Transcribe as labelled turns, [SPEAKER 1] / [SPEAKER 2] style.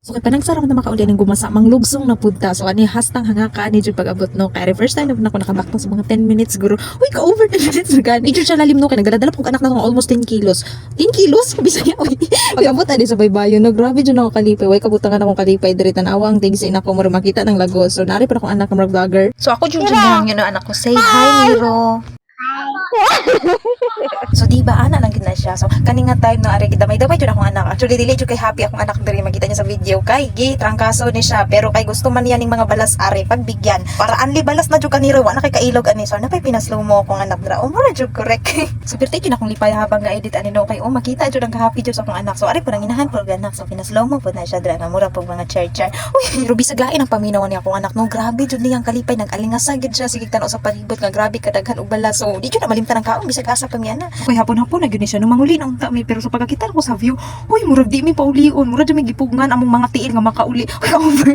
[SPEAKER 1] So kay panagsara man makauli ng gumasa manglugsong na punta. So ani hastang hanga ka ani jud pag-abot no. Kay first time na ako nakabakta sa mga 10 minutes siguro. Uy ka over 10 minutes na gani. Ito siya lalim no kay nagdadala pong anak na akong almost 10 kilos. 10 kilos bisaya uy. Pag-abot ani sa baybayon no grabe jud ako kalipay. Way kabutangan akong kalipay diri tan-awa ang tingsin ako mo makita ng lagos. So nari pa akong anak nga vlogger. So ako jud yung anak ko say hi Miro. So di ba ana lang gid na siya. So kani nga time no ari kita may damay jud akong anak. Actually dili jud kay happy akong anak diri makita niya sa video kay gi trangkaso ni siya pero kay gusto man niya ning mga balas ari pagbigyan. Para anli balas na jud kaniro wa na kay kailog ani so na pay pinaslow mo akong anak dra. Mura jud correct. So perti jud akong lipay habang ga edit ani no kay makita jud ang happy jud sa akong anak. So ari po nang inahan po anak so pinaslow mo pud na siya dra nga mura pug mga char. Uy rubi sa gain ang paminaw ni akong anak no grabe jud niyang kalipay nag-alingasa gid siya sige tan-o sa palibot nga grabe kadaghan og balas. So di jud na malimtan ang kaon bisag asa pa miana. Uy hapon-hapon na gyud ni siya nung manguli na unta mi pero sa pagkakita ko sa view, uy murag di mi paulion, murag di mi gipugngan among mga tiil nga makauli. Uy over.